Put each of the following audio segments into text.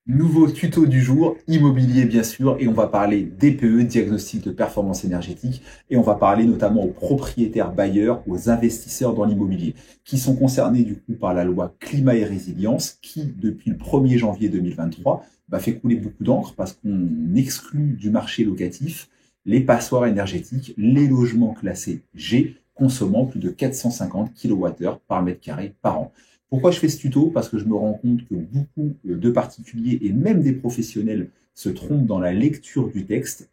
Nouveau tuto du jour, immobilier bien sûr, et on va parler DPE, diagnostic de performance énergétique, et on va parler notamment aux propriétaires bailleurs, aux investisseurs dans l'immobilier, qui sont concernés du coup par la loi climat et résilience, qui depuis le 1er janvier 2023 fait couler beaucoup d'encre parce qu'on exclut du marché locatif les passoires énergétiques, les logements classés G, consommant plus de 450 kWh par mètre carré par an. Pourquoi je fais ce tuto? Parce que je me rends compte que beaucoup de particuliers et même des professionnels se trompent dans la lecture du texte,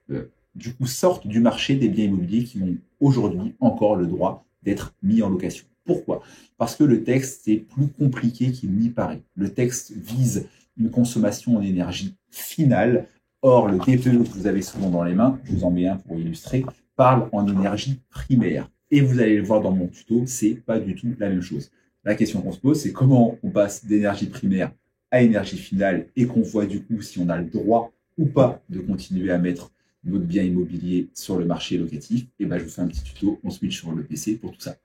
du coup sortent du marché des biens immobiliers qui ont aujourd'hui encore le droit d'être mis en location. Pourquoi? Parce que le texte est plus compliqué qu'il n'y paraît. Le texte vise une consommation en énergie finale. Or, le DPE que vous avez souvent dans les mains, je vous en mets un pour illustrer, parle en énergie primaire. Et vous allez le voir dans mon tuto, c'est pas du tout la même chose. La question qu'on se pose, c'est comment on passe d'énergie primaire à énergie finale et qu'on voit du coup si on a le droit ou pas de continuer à mettre notre bien immobilier sur le marché locatif. Et ben, je vous fais un petit tuto, on switch sur le PC pour tout ça.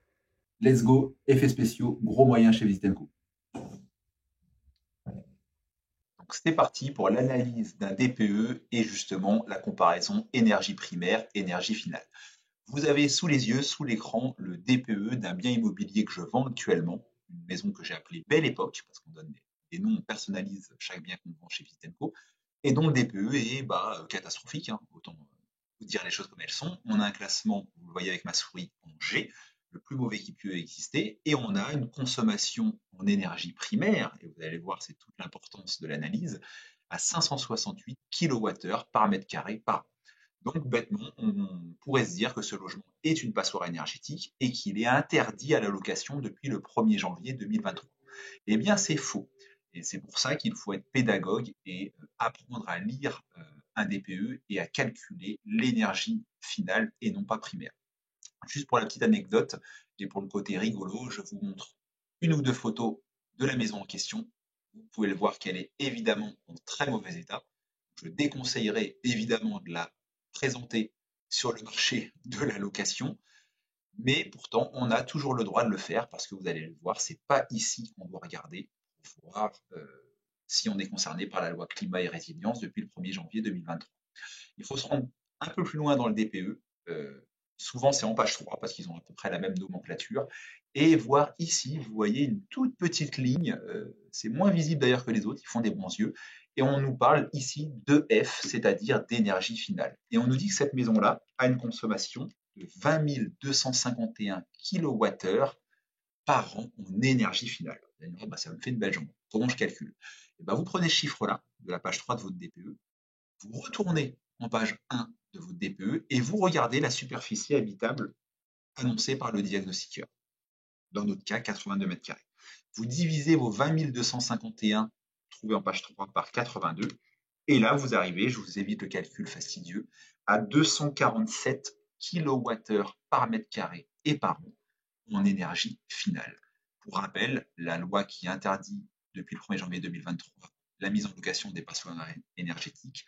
Let's go, effets spéciaux, gros moyens chez Visitenco. Donc c'est parti pour l'analyse d'un DPE et justement la comparaison énergie primaire, énergie finale. Vous avez sous les yeux, sous l'écran, le DPE d'un bien immobilier que je vends actuellement, une maison que j'ai appelée Belle Époque, parce qu'on donne des noms, on personnalise chaque bien qu'on vend chez Vistenco, et dont le DPE est catastrophique, hein, autant vous dire les choses comme elles sont. On a un classement, vous le voyez avec ma souris, en G, le plus mauvais qui peut exister, et on a une consommation en énergie primaire, et vous allez voir, c'est toute l'importance de l'analyse, à 568 kWh par mètre carré par an. Donc, bêtement, on pourrait se dire que ce logement est une passoire énergétique et qu'il est interdit à la location depuis le 1er janvier 2023. Eh bien, c'est faux. Et c'est pour ça qu'il faut être pédagogue et apprendre à lire un DPE et à calculer l'énergie finale et non pas primaire. Juste pour la petite anecdote et pour le côté rigolo, je vous montre une ou deux photos de la maison en question. Vous pouvez le voir qu'elle est évidemment en très mauvais état. Je déconseillerais évidemment de la présenter sur le marché de la location, mais pourtant on a toujours le droit de le faire parce que vous allez le voir, c'est pas ici qu'on doit regarder pour voir si on est concerné par la loi climat et résilience depuis le 1er janvier 2023. Il faut se rendre un peu plus loin dans le DPE. Souvent, c'est en page 3 parce qu'ils ont à peu près la même nomenclature. Et voir ici, vous voyez une toute petite ligne. C'est moins visible d'ailleurs que les autres, ils font des bons yeux. Et on nous parle ici de F, c'est-à-dire d'énergie finale. Et on nous dit que cette maison-là a une consommation de 20 251 kWh par an en énergie finale. Vous allez me dire, bah, ça me fait une belle jambe. Comment je calcule? Et ben, vous prenez ce chiffre-là, de la page 3 de votre DPE, vous retournez en page 1 de votre DPE et vous regardez la superficie habitable annoncée par le diagnostiqueur. Dans notre cas, 82 mètres carrés. Vous divisez vos 20 251 trouvés en page 3 par 82 et là, vous arrivez, je vous évite le calcul fastidieux, à 247 kWh par mètre carré et par an en énergie finale. Pour rappel, la loi qui interdit depuis le 1er janvier 2023 la mise en location des passoires énergétiques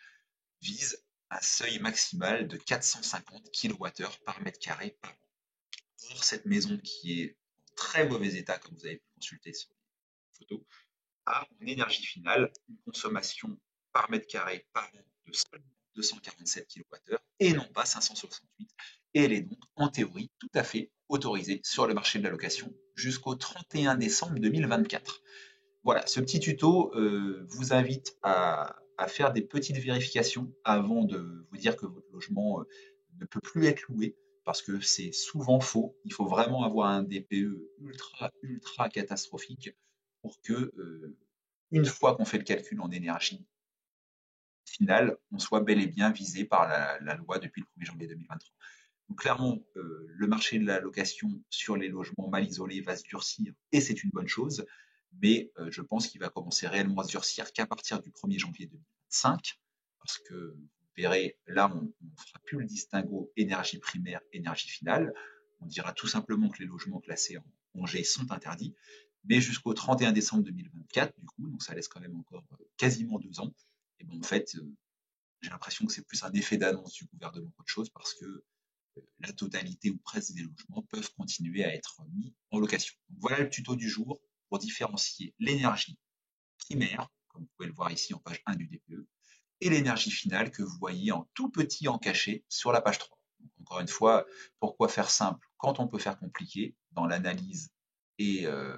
vise un seuil maximal de 450 kWh par mètre carré par an. Or, cette maison qui est en très mauvais état, comme vous avez pu consulter sur les photos, a en énergie finale une consommation par mètre carré par an de seulement 247 kWh et non pas 568. Et elle est donc en théorie tout à fait autorisée sur le marché de la location jusqu'au 31 décembre 2024. Voilà, ce petit tuto vous invite à faire des petites vérifications avant de vous dire que votre logement ne peut plus être loué, parce que c'est souvent faux. Il faut vraiment avoir un DPE ultra, ultra catastrophique pour que, une fois qu'on fait le calcul en énergie finale, on soit bel et bien visé par la loi depuis le 1er janvier 2023. Donc clairement, le marché de la location sur les logements mal isolés va se durcir et c'est une bonne chose, mais je pense qu'il va commencer réellement à se durcir qu'à partir du 1er janvier 2025, parce que vous verrez, là, on ne fera plus le distinguo énergie primaire, énergie finale. On dira tout simplement que les logements classés en G sont interdits, mais jusqu'au 31 décembre 2024, du coup, donc ça laisse quand même encore quasiment 2 ans, et bon, en fait, j'ai l'impression que c'est plus un effet d'annonce du gouvernement qu'autre chose, parce que la totalité ou presque des logements peuvent continuer à être mis en location. Donc voilà le tuto du jour pour différencier l'énergie primaire, comme vous pouvez le voir ici en page 1 du DPE, et l'énergie finale que vous voyez en tout petit en cachet sur la page 3. Donc, encore une fois, pourquoi faire simple quand on peut faire compliqué dans l'analyse et, euh,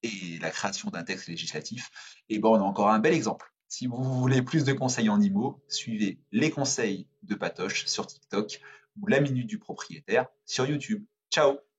et la création d'un texte législatif? Et bon, on a encore un bel exemple. Si vous voulez plus de conseils en IMO, suivez les conseils de Patoche sur TikTok ou la minute du propriétaire sur YouTube. Ciao!